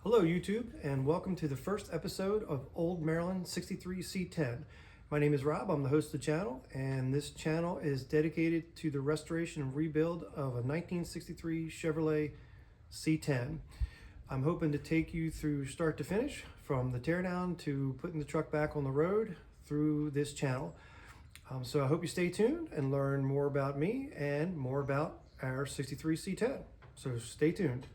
Hello YouTube, and welcome to the first episode of Old Maryland 63 C10. My name is Rob, I'm the host of the channel, and this channel is dedicated to the restoration and rebuild of a 1963 Chevrolet C10. I'm hoping to take you through start to finish, from the teardown to putting the truck back on the road through this channel. So I hope you stay tuned and learn more about me and more about our 63 C10. So stay tuned.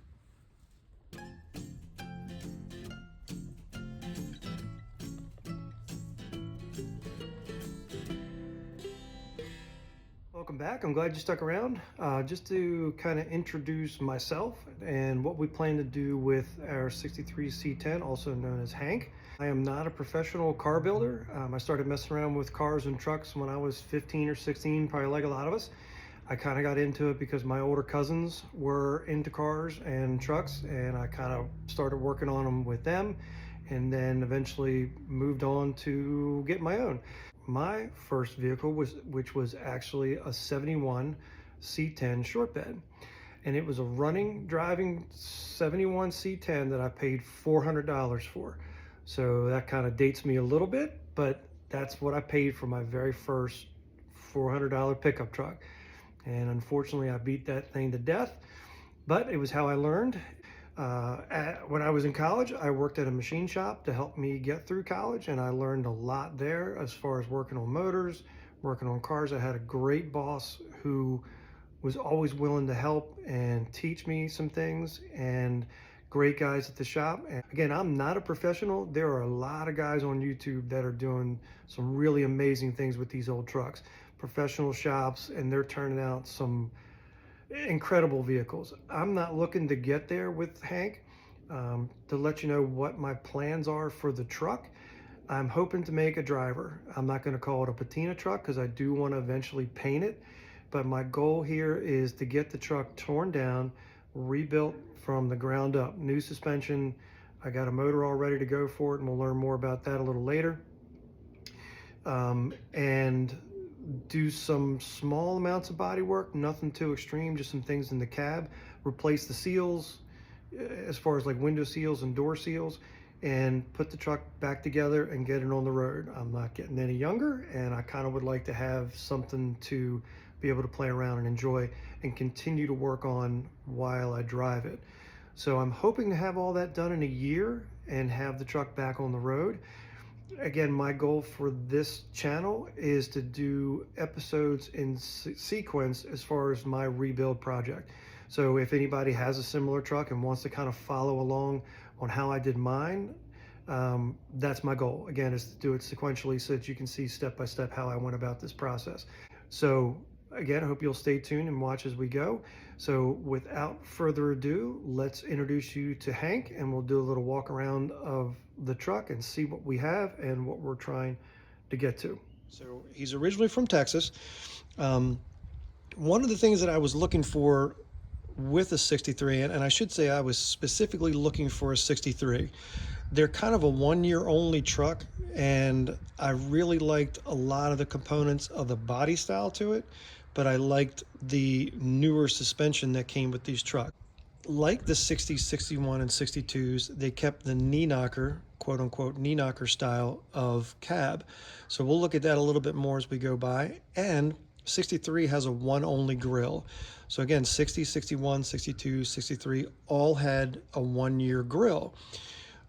Welcome back. I'm glad you stuck around. Just to kind of introduce myself and what we plan to do with our 63 C10, also known as Hank. I am not a professional car builder. I started messing around with cars and trucks when I was 15 or 16, probably like a lot of us. I kind of got into it because my older cousins were into cars and trucks, and I kind of started working on them with them, and then eventually moved on to get my own. My first vehicle which was actually a 71 C10 short bed, and it was a running driving 71 C10 that I paid $400 for. So that kind of dates me a little bit, but that's what I paid for my very first $400 pickup truck. And unfortunately I beat that thing to death, but it was how I learned. When I was in college, I worked at a machine shop to help me get through college, and I learned a lot there as far as working on motors, working on cars. I had a great boss who was always willing to help and teach me some things, and great guys at the shop. And again, I'm not a professional. There are a lot of guys on YouTube that are doing some really amazing things with these old trucks, professional shops, and they're turning out some incredible vehicles. I'm not looking to get there with Hank. To let you know what my plans are for the truck, I'm hoping to make a driver. I'm not going to call it a patina truck because I do want to eventually paint it, but my goal here is to get the truck torn down, rebuilt from the ground up. New suspension. I got a motor all ready to go for it, and we'll learn more about that a little later. And do some small amounts of body work, nothing too extreme, just some things in the cab, replace the seals as far as like window seals and door seals, and put the truck back together and get it on the road. I'm not getting any younger, and I kind of would like to have something to be able to play around and enjoy and continue to work on while I drive it. So I'm hoping to have all that done in a year and have the truck back on the road. Again, my goal for this channel is to do episodes in sequence as far as my rebuild project. So if anybody has a similar truck and wants to kind of follow along on how I did mine, that's my goal. Again, is to do it sequentially so that you can see step by step how I went about this process. So again, I hope you'll stay tuned and watch as we go. So without further ado, let's introduce you to Hank, and we'll do a little walk around of the truck and see what we have and what we're trying to get to. So he's originally from Texas. One of the things that I was looking for with a 63, and I should say I was specifically looking for a 63. They're kind of a 1 year only truck, and I really liked a lot of the components of the body style to it, but I liked the newer suspension that came with these trucks. Like the 60, 61, and 62s, they kept the knee knocker, quote unquote, knee knocker style of cab. So we'll look at that a little bit more as we go by. And 63 has a one only grill. So again, 60, 61, 62, 63 all had a 1 year grill.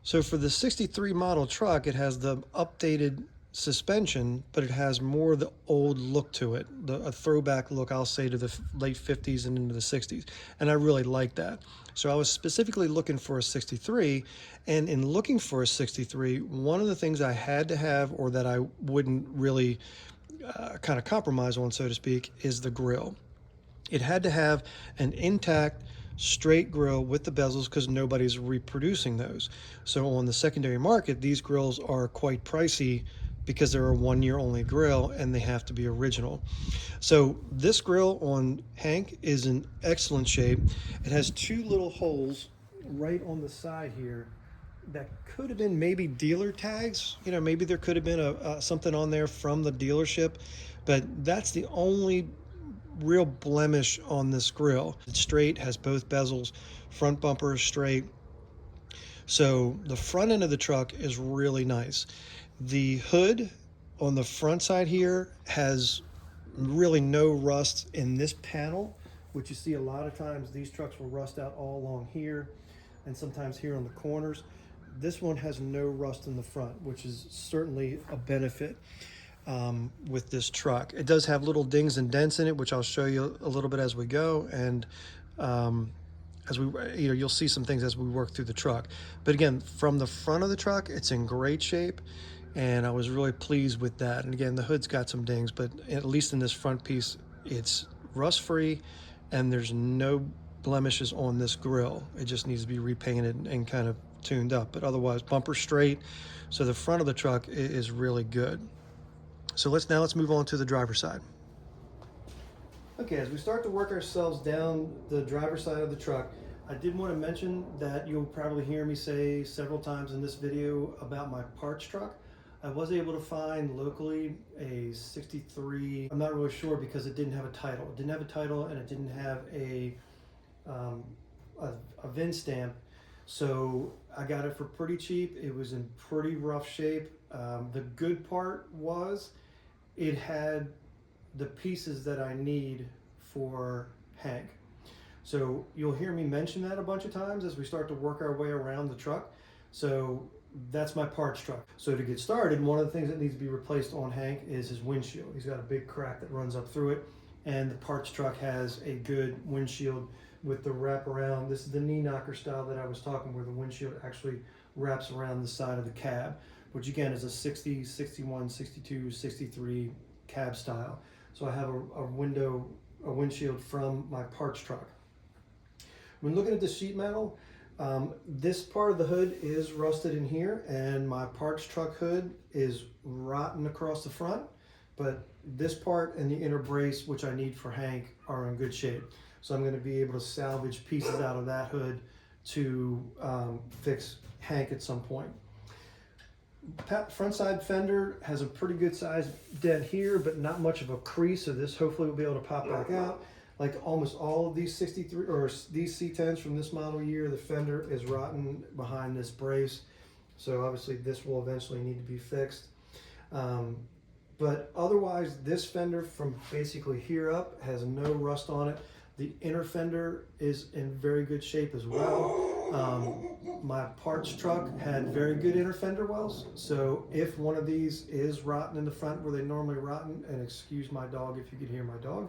So for the 63 model truck, it has the updated suspension, but it has more of the old look to it, a throwback look, I'll say, to the late 50s and into the 60s. And I really like that. So I was specifically looking for a 63, and in looking for a 63, one of the things I had to have, or that I wouldn't really kind of compromise on, so to speak, is the grill. It had to have an intact straight grill with the bezels because nobody's reproducing those. So on the secondary market, these grills are quite pricey because they're a 1 year only grill and they have to be original. So this grill on Hank is in excellent shape. It has two little holes right on the side here that could have been maybe dealer tags. You know, maybe there could have been something on there from the dealership, but that's the only real blemish on this grill. It's straight, has both bezels, front bumper is straight. So the front end of the truck is really nice. The hood on the front side here has really no rust in this panel, which you see a lot of times these trucks will rust out all along here and sometimes here on the corners. This one has no rust in the front, which is certainly a benefit with this truck. It does have little dings and dents in it, which I'll show you a little bit as we go, and as we, you'll see some things as we work through the truck. But again, from the front of the truck, it's in great shape, and I was really pleased with that. And again, the hood's got some dings, but at least in this front piece, it's rust-free, and there's no blemishes on this grill. It just needs to be repainted and kind of tuned up, but otherwise bumper straight. So the front of the truck is really good. So let's move on to the driver's side. Okay, as we start to work ourselves down the driver's side of the truck, I did want to mention that you'll probably hear me say several times in this video about my parts truck. I was able to find locally a 63, I'm not really sure because it didn't have a title. It didn't have a title and it didn't have a VIN stamp. So I got it for pretty cheap. It was in pretty rough shape. The good part was it had the pieces that I need for Hank. So you'll hear me mention that a bunch of times as we start to work our way around the truck. So that's my parts truck. So to get started, one of the things that needs to be replaced on Hank is his windshield. He's got a big crack that runs up through it, and the parts truck has a good windshield with the wraparound. This is the knee knocker style that I was talking, where the windshield actually wraps around the side of the cab, which again is a 60, 61, 62, 63 cab style. So I have a windshield from my parts truck. When looking at the sheet metal, this part of the hood is rusted in here, and my parts truck hood is rotten across the front, but this part and the inner brace, which I need for Hank, are in good shape. So I'm going to be able to salvage pieces out of that hood to fix Hank at some point. Front side fender has a pretty good size dent here, but not much of a crease, so this hopefully will be able to pop back out. Like almost all of these 63 or these C10s from this model year, the fender is rotten behind this brace, so obviously this will eventually need to be fixed. But otherwise, this fender from basically here up has no rust on it. The inner fender is in very good shape as well. My parts truck had very good inner fender wells, so if one of these is rotten in the front where they normally rotten, and excuse my dog if you could hear my dog,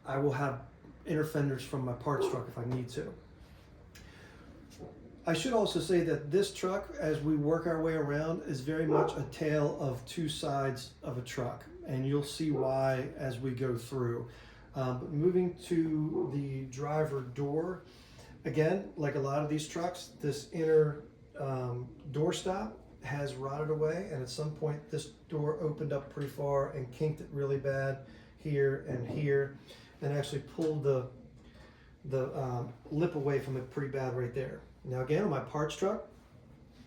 I will have inner fenders from my parts truck if I need to. I should also say that this truck, as we work our way around, is very much a tale of two sides of a truck, and you'll see why as we go through. But moving to the driver door, again, like a lot of these trucks, this inner door stop has rotted away, and at some point this door opened up pretty far and kinked it really bad here and here, and actually pulled the lip away from it pretty bad right there. Now again, on my parts truck,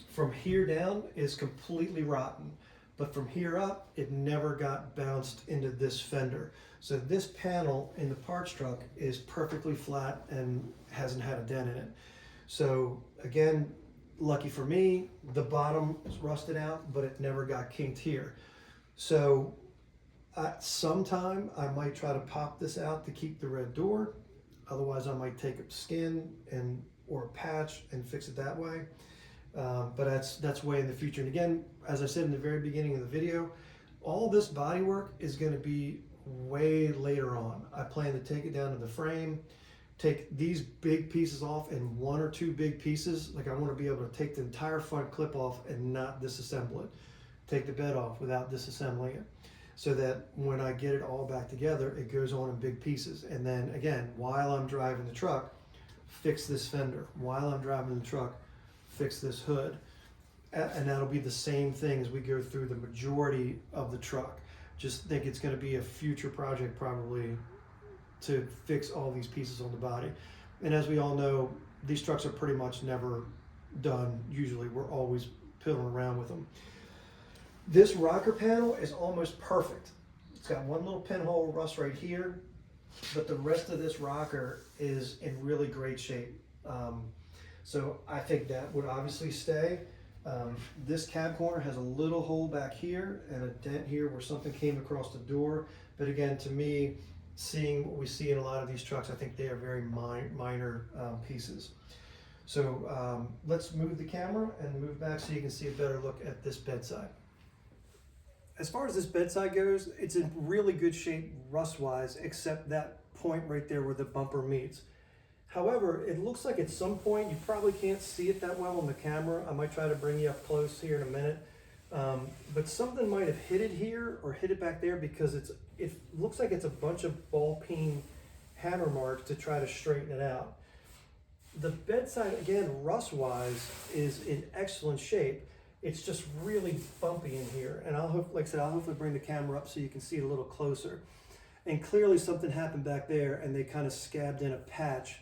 from here down is completely rotten, but from here up, it never got bounced into this fender. So this panel in the parts truck is perfectly flat and hasn't had a dent in it. So again, lucky for me, the bottom is rusted out, but it never got kinked here. So at some time, I might try to pop this out to keep the red door. Otherwise, I might take a skin or a patch and fix it that way. But that's way in the future. And again, as I said in the very beginning of the video, all this body work is going to be way later on. I plan to take it down to the frame, take these big pieces off in one or two big pieces. Like I want to be able to take the entire front clip off and not disassemble it. Take the bed off without disassembling it, so that when I get it all back together, it goes on in big pieces. And then again, while I'm driving the truck, fix this fender. While I'm driving the truck, fix this hood. And that'll be the same thing as we go through the majority of the truck. Just think it's going to be a future project probably to fix all these pieces on the body. And as we all know, these trucks are pretty much never done. Usually we're always piddling around with them. This rocker panel is almost perfect. It's got one little pinhole rust right here, but the rest of this rocker is in really great shape. So I think that would obviously stay. This cab corner has a little hole back here and a dent here where something came across the door. But again, to me, seeing what we see in a lot of these trucks, I think they are very minor pieces. So let's move the camera and move back so you can see a better look at this bedside. As far as this bedside goes, it's in really good shape rust-wise, except that point right there where the bumper meets. However, it looks like at some point, you probably can't see it that well on the camera. I might try to bring you up close here in a minute. But something might have hit it here or hit it back there, because it looks like it's a bunch of ball peen hammer marks to try to straighten it out. The bedside, again, rust-wise, is in excellent shape. It's just really bumpy in here. And like I said, I'll hopefully bring the camera up so you can see it a little closer. And clearly something happened back there and they kind of scabbed in a patch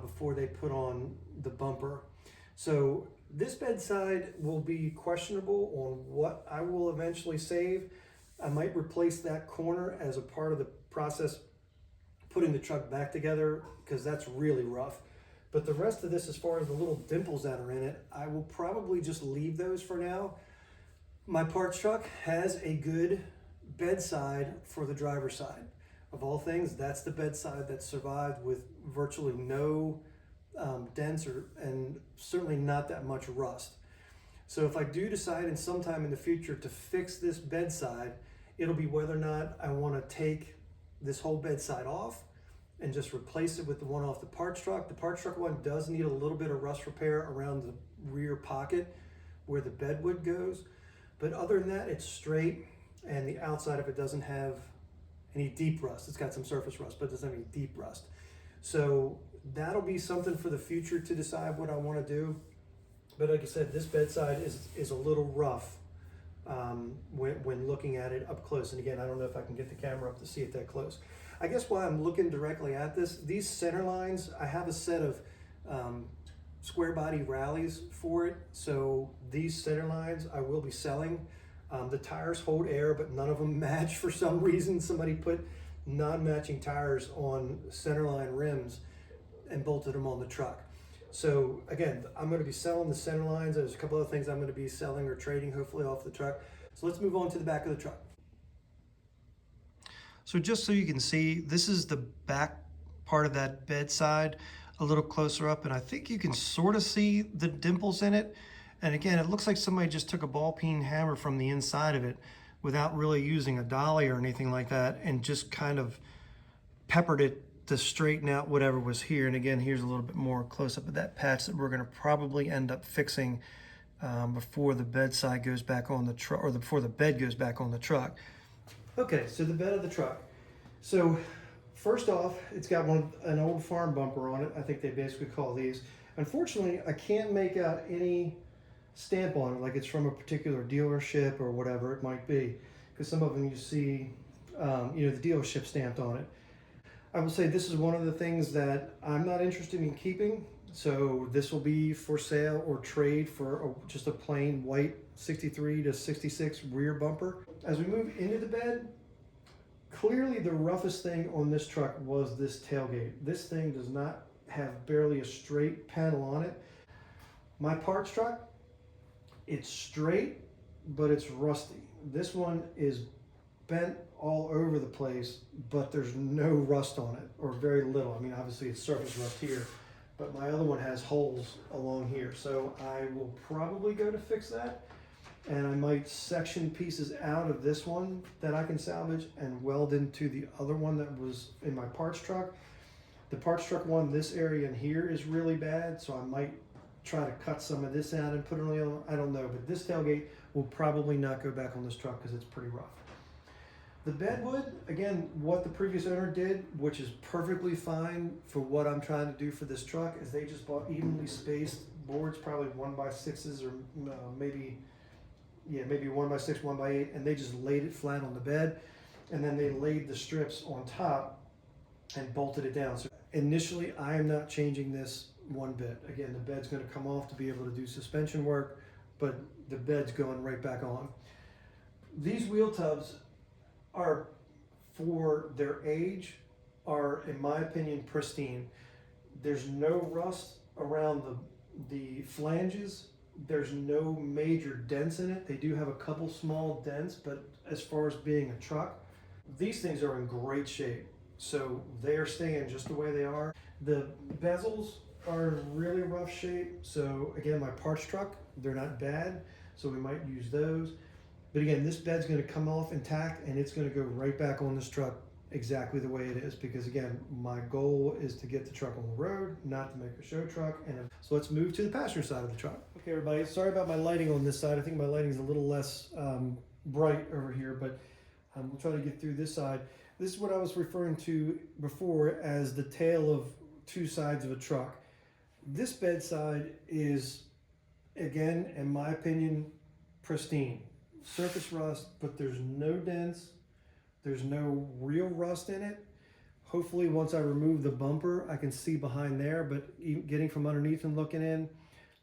before they put on the bumper. So this bedside will be questionable on what I will eventually save. I might replace that corner as a part of the process, putting the truck back together, because that's really rough. But the rest of this, as far as the little dimples that are in it, I will probably just leave those for now. My parts truck has a good bedside for the driver's side. Of all things, that's the bedside that survived with virtually no dents and certainly not that much rust. So if I do decide in sometime in the future to fix this bedside, it'll be whether or not I want to take this whole bedside off and just replace it with the one off the parts truck. The parts truck one does need a little bit of rust repair around the rear pocket where the bedwood goes. But other than that, it's straight, and the outside of it doesn't have any deep rust. It's got some surface rust, but it doesn't have any deep rust. So that'll be something for the future to decide what I want to do. But like I said, this bedside is a little rough when looking at it up close. And again, I don't know if I can get the camera up to see it that close. I guess while I'm looking directly at this, these center lines, I have a set of square body rallies for it. So these center lines I will be selling. The tires hold air, but none of them match for some reason. Somebody put non-matching tires on centerline rims and bolted them on the truck. So again, I'm going to be selling the center lines. There's a couple other things I'm going to be selling or trading, hopefully, off the truck. So let's move on to the back of the truck. So just so you can see, this is the back part of that bedside, a little closer up, and I think you can sort of see the dimples in it. And again, it looks like somebody just took a ball peen hammer from the inside of it without really using a dolly or anything like that, and just kind of peppered it to straighten out whatever was here. And again, here's a little bit more close up of that patch that we're going to probably end up fixing before the bedside goes back on the truck, or before the bed goes back on the truck. Okay, so the bed of the truck. So first off, it's got an old farm bumper on it. I think they basically call these. Unfortunately, I can't make out any stamp on it, like it's from a particular dealership or whatever it might be, because some of them you see, the dealership stamped on it. I will say this is one of the things that I'm not interested in keeping. So this will be for sale or trade for just a plain white 63 to 66 rear bumper. As we move into the bed, clearly the roughest thing on this truck was this tailgate. This thing does not have barely a straight panel on it. My parts truck, it's straight, but it's rusty. This one is bent all over the place, but there's no rust on it, or very little. I mean, obviously it's surface rust here, but my other one has holes along here. So I will probably go to fix that, and I might section pieces out of this one that I can salvage and weld into the other one that was in my parts truck. The parts truck one, this area in here is really bad, so I might try to cut some of this out and put it on the other one. I don't know, but this tailgate will probably not go back on this truck because it's pretty rough. The bedwood, again, what the previous owner did, which is perfectly fine for what I'm trying to do for this truck, is they just bought evenly spaced boards, probably 1x6s, or maybe 1x6, 1x8, and they just laid it flat on the bed, and then they laid the strips on top and bolted it down. So initially, I am not changing this one bit. Again, the bed's going to come off to be able to do suspension work, but the bed's going right back on. These wheel tubs are, for their age, are, in my opinion, pristine. There's no rust around The flanges, there's no major dents in it. They do have a couple small dents, but as far as being a truck, these things are in great shape. So they are staying just the way they are. The bezels are in really rough shape. So again, my parts truck, they're not bad. So we might use those. But again, this bed's gonna come off intact and it's gonna go right back on this truck exactly the way it is, because again, my goal is to get the truck on the road, not to make a show truck. And so let's move to the passenger side of the truck. Okay, everybody, sorry about my lighting on this side. I think my lighting is a little less bright over here, but we'll try to get through this side. This is what I was referring to before as the tale of two sides of a truck. This bedside is, again, in my opinion, pristine. Surface rust, but there's no dents. There's no real rust in it. Hopefully once I remove the bumper, I can see behind there, but getting from underneath and looking in,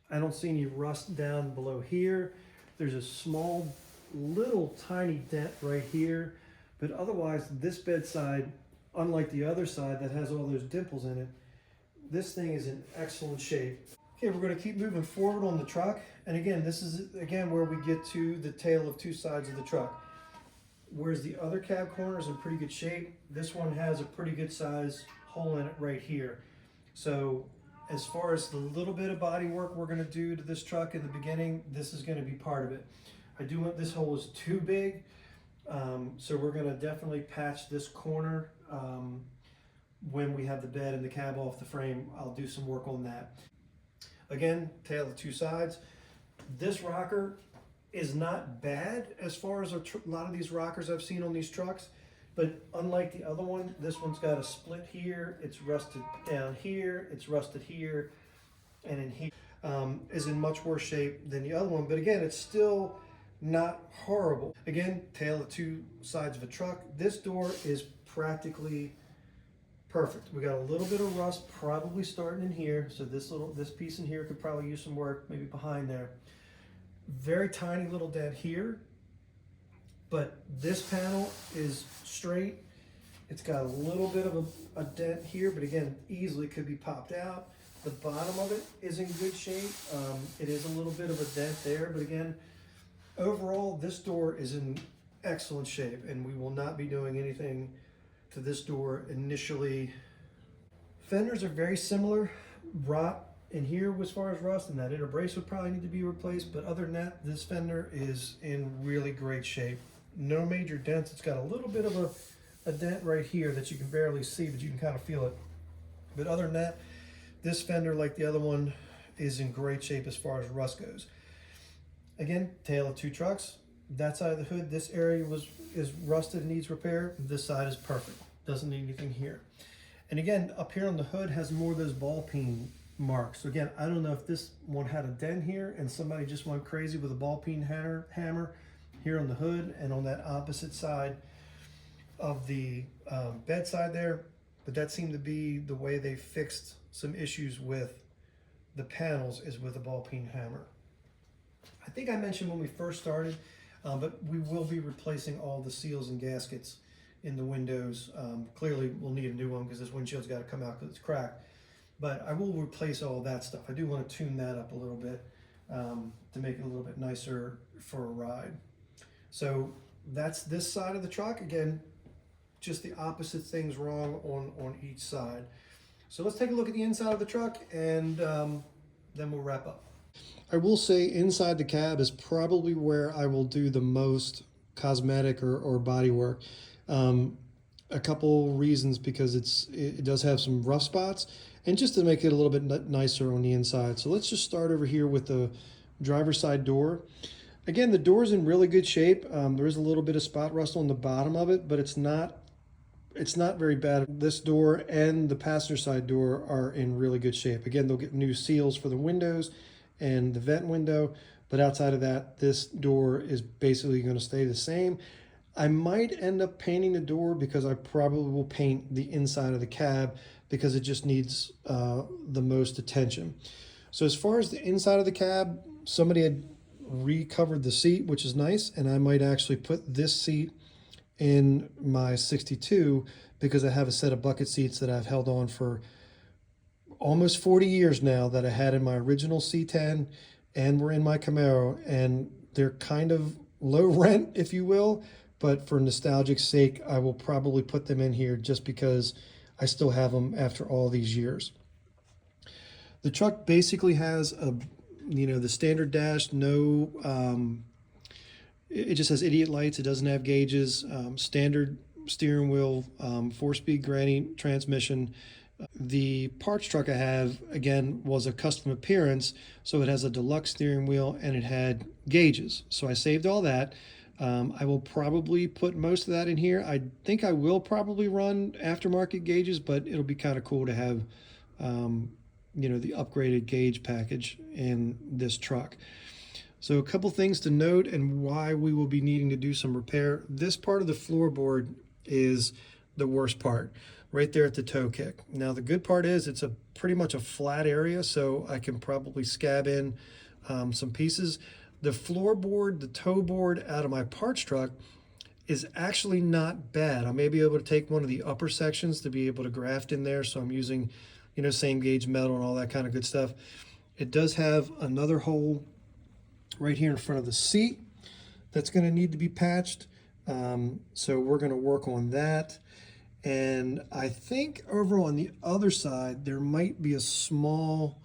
I don't see any rust down below here. There's a small, little tiny dent right here, but otherwise this bedside, unlike the other side that has all those dimples in it, this thing is in excellent shape. Okay, we're gonna keep moving forward on the truck. And again, this is where we get to the tale of two sides of the truck. Whereas the other cab corner is in pretty good shape, this one has a pretty good size hole in it right here. So as far as the little bit of body work we're gonna do to this truck in the beginning, this is gonna be part of it. I do want, this hole is too big, so we're gonna definitely patch this corner when we have the bed and the cab off the frame. I'll do some work on that. Again, tale of two sides. This rocker is not bad as far as a lot of these rockers I've seen on these trucks, but unlike the other one, this one's got a split here, it's rusted down here, it's rusted here, and in here is in much worse shape than the other one. But again, it's still not horrible. Again, tale of two sides of a truck. This door is practically perfect. We got a little bit of rust probably starting in here, so this piece in here could probably use some work, maybe behind there. Very tiny little dent here, but this panel is straight. It's got a little bit of a dent here, but again, easily could be popped out. The bottom of it is in good shape. It is a little bit of a dent there, but again, overall, this door is in excellent shape, and we will not be doing anything to this door initially. Fenders are very similar. Rot in here as far as rust, and that inner brace would probably need to be replaced, but other than that, this fender is in really great shape. No major dents. It's got a little bit of a dent right here that you can barely see, but you can kind of feel it. But other than that, this fender, like the other one, is in great shape as far as rust goes. Again, tale of two trucks. That side of the hood, this area is rusted and needs repair. This side is perfect. Doesn't need anything here. And again, up here on the hood has more of those ball peen marks. So again, I don't know if this one had a dent here and somebody just went crazy with a ball peen hammer here on the hood and on that opposite side of the bedside there. But that seemed to be the way they fixed some issues with the panels, is with a ball peen hammer. I think I mentioned when we first started, but we will be replacing all the seals and gaskets in the windows. Clearly we'll need a new one because this windshield's got to come out because it's cracked. But I will replace all that stuff. I do want to tune that up a little bit to make it a little bit nicer for a ride. So that's this side of the truck. Again, just the opposite things wrong on each side. So let's take a look at the inside of the truck, and then we'll wrap up. I will say inside the cab is probably where I will do the most cosmetic or body work. A couple reasons, because it does have some rough spots, and just to make it a little bit nicer on the inside. So let's just start over here with the driver's side door. Again, the door's in really good shape. There is a little bit of spot rust on the bottom of it, but it's not very bad. This door and the passenger side door are in really good shape. Again, they'll get new seals for the windows and the vent window, but outside of that, this door is basically going to stay the same. I might end up painting the door, because I probably will paint the inside of the cab because it just needs the most attention. So as far as the inside of the cab, somebody had recovered the seat, which is nice, and I might actually put this seat in my 62 because I have a set of bucket seats that I've held on for almost 40 years now that I had in my original C10 and were in my Camaro, and they're kind of low rent, if you will, but for nostalgic sake, I will probably put them in here just because I still have them after all these years. The truck basically has the standard dash, no, it just has idiot lights. It doesn't have gauges, standard steering wheel, 4-speed granny transmission. The parts truck I have, again, was a custom appearance, so it has a deluxe steering wheel and it had gauges. So I saved all that. I will probably put most of that in here. I think I will probably run aftermarket gauges, but it'll be kind of cool to have, the upgraded gauge package in this truck. So a couple things to note and why we will be needing to do some repair. This part of the floorboard is the worst part, right there at the toe kick. Now the good part is it's pretty much a flat area, so I can probably scab in some pieces. The floorboard, the toe board out of my parts truck is actually not bad. I may be able to take one of the upper sections to be able to graft in there, so I'm using, same gauge metal and all that kind of good stuff. It does have another hole right here in front of the seat that's going to need to be patched. So we're going to work on that. And I think over on the other side, there might be a small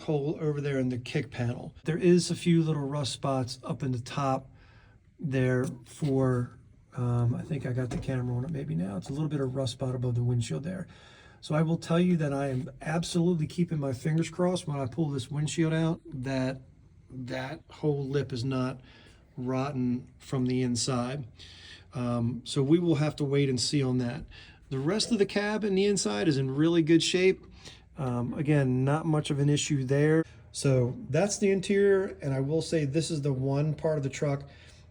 hole over there in the kick panel. There is a few little rust spots up in the top there for, I think I got the camera on it maybe now. It's a little bit of rust spot above the windshield there. So I will tell you that I am absolutely keeping my fingers crossed when I pull this windshield out that that whole lip is not rotten from the inside. So we will have to wait and see on that. The rest of the cab and the inside is in really good shape. Again, not much of an issue there. So that's the interior, and I will say this is the one part of the truck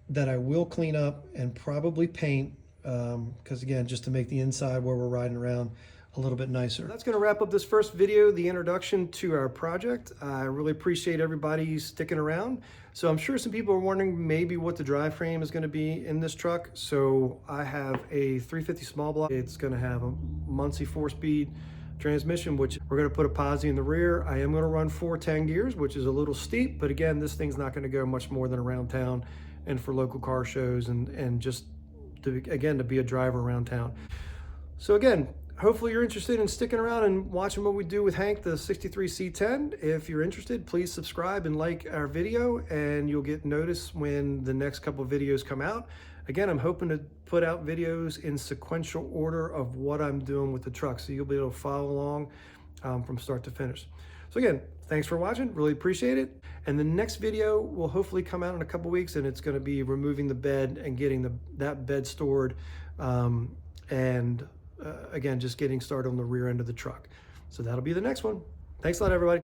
that I will clean up and probably paint, because again, just to make the inside where we're riding around a little bit nicer. That's going to wrap up this first video, the introduction to our project. I really appreciate everybody sticking around. So I'm sure some people are wondering maybe what the drive frame is going to be in this truck. So I have a 350 small block. It's going to have a Muncie 4-speed transmission, which we're going to put a posi in the rear. I am going to run 410 gears, which is a little steep, but again, this thing's not going to go much more than around town and for local car shows and just to be a driver around town. So again, hopefully you're interested in sticking around and watching what we do with Hank, the 63 C10. If you're interested, please subscribe and like our video, and you'll get notice when the next couple of videos come out. Again, I'm hoping to put out videos in sequential order of what I'm doing with the truck, so you'll be able to follow along from start to finish. So again, thanks for watching, really appreciate it. And the next video will hopefully come out in a couple weeks, and it's going to be removing the bed and getting that bed stored, again, just getting started on the rear end of the truck. So that'll be the next one. Thanks a lot, everybody.